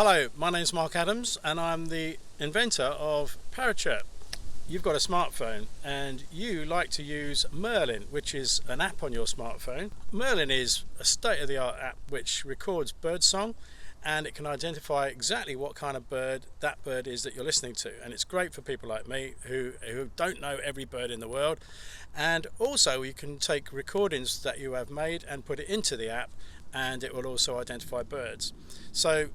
Hello, my name's Mark Adams and I'm the inventor of PARACHIRP. You've got a smartphone and you like to use Merlin, which is an app on your smartphone. Merlin is a state-of-the-art app which records birdsong, and it can identify exactly what kind of bird that bird is that you're listening to, and it's great for people like me who don't know every bird in the world. And also you can take recordings that you have made and put it into the app, and it will also identify birds. So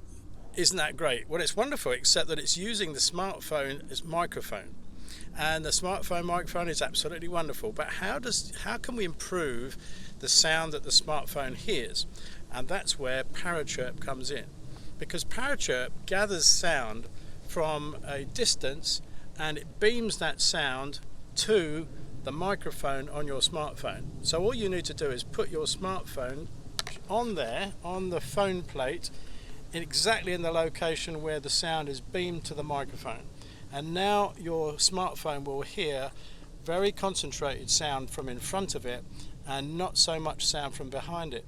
isn't that great? Well, it's wonderful, except that it's using the smartphone as microphone, and the smartphone microphone is absolutely wonderful. But how can we improve the sound that the smartphone hears? And that's where PARACHIRP comes in, because PARACHIRP gathers sound from a distance and it beams that sound to the microphone on your smartphone. So all you need to do is put your smartphone on there, on the phone plate, exactly in the location where the sound is beamed to the microphone, and now your smartphone will hear very concentrated sound from in front of it and not so much sound from behind it.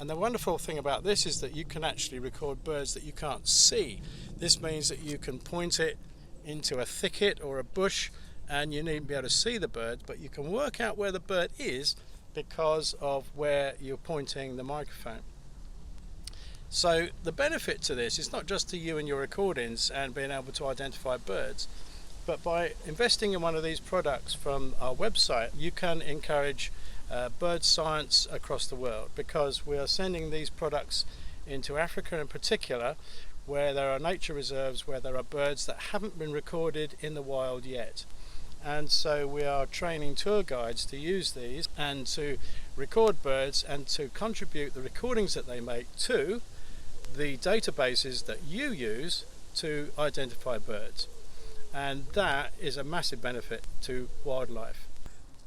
And the wonderful thing about this is that you can actually record birds that you can't see. This means that you can point it into a thicket or a bush and you needn't be able to see the bird, but you can work out where the bird is because of where you're pointing the microphone. So the benefit to this is not just to you and your recordings and being able to identify birds, but by investing in one of these products from our website, you can encourage bird science across the world, because we are sending these products into Africa in particular, where there are nature reserves where there are birds that haven't been recorded in the wild yet. And so we are training tour guides to use these and to record birds and to contribute the recordings that they make to the databases that you use to identify birds. And that is a massive benefit to wildlife.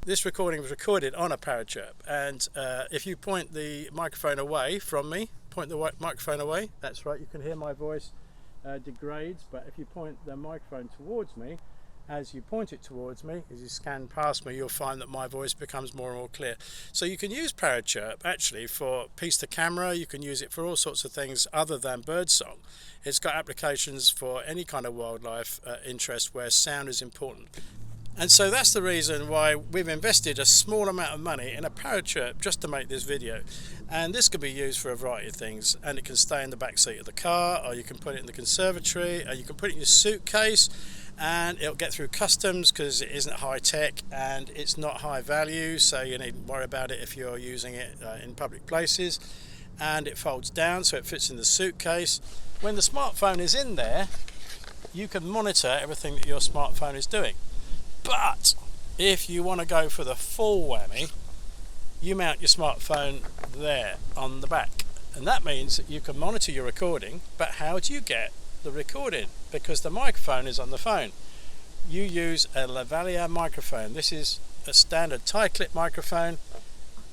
This recording was recorded on a PARACHIRP, and if you point the microphone away from me, point the microphone away, that's right, you can hear my voice degrades, but if you point the microphone towards me, as you point it towards me, as you scan past me, you'll find that my voice becomes more and more clear. So you can use PARACHIRP actually for piece to camera. You can use it for all sorts of things other than birdsong. It's got applications for any kind of wildlife interest where sound is important. And so that's the reason why we've invested a small amount of money in a PARACHIRP just to make this video. And this could be used for a variety of things, and it can stay in the back seat of the car, or you can put it in the conservatory, or you can put it in your suitcase, and it'll get through customs because it isn't high tech and it's not high value, so you needn't worry about it if you're using it in public places. And it folds down so it fits in the suitcase. When the smartphone is in there, you can monitor everything that your smartphone is doing. But if you want to go for the full whammy, you mount your smartphone there on the back, and that means that you can monitor your recording. But how do you get the recording? Because the microphone is on the phone. You use a lavalier microphone. This is a standard tie clip microphone.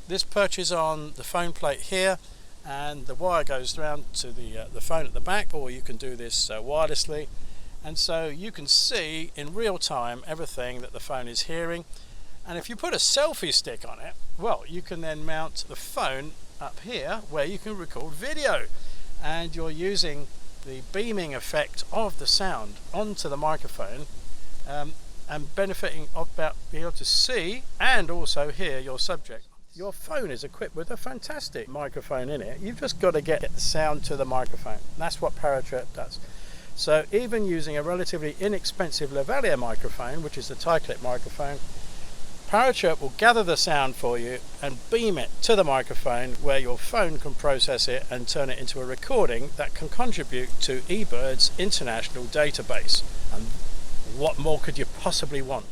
This perches on the phone plate here, and the wire goes around to the phone at the back, or you can do this wirelessly. And so you can see in real time everything that the phone is hearing. And if you put a selfie stick on it, well, you can then mount the phone up here where you can record video, and you're using the beaming effect of the sound onto the microphone, and benefiting about being able to see and also hear your subject. Your phone is equipped with a fantastic microphone in it. You've just got to get the sound to the microphone. That's what PARACHIRP does. So even using a relatively inexpensive lavalier microphone, which is the tie clip microphone, PARACHIRP will gather the sound for you and beam it to the microphone, where your phone can process it and turn it into a recording that can contribute to eBird's international database. And what more could you possibly want?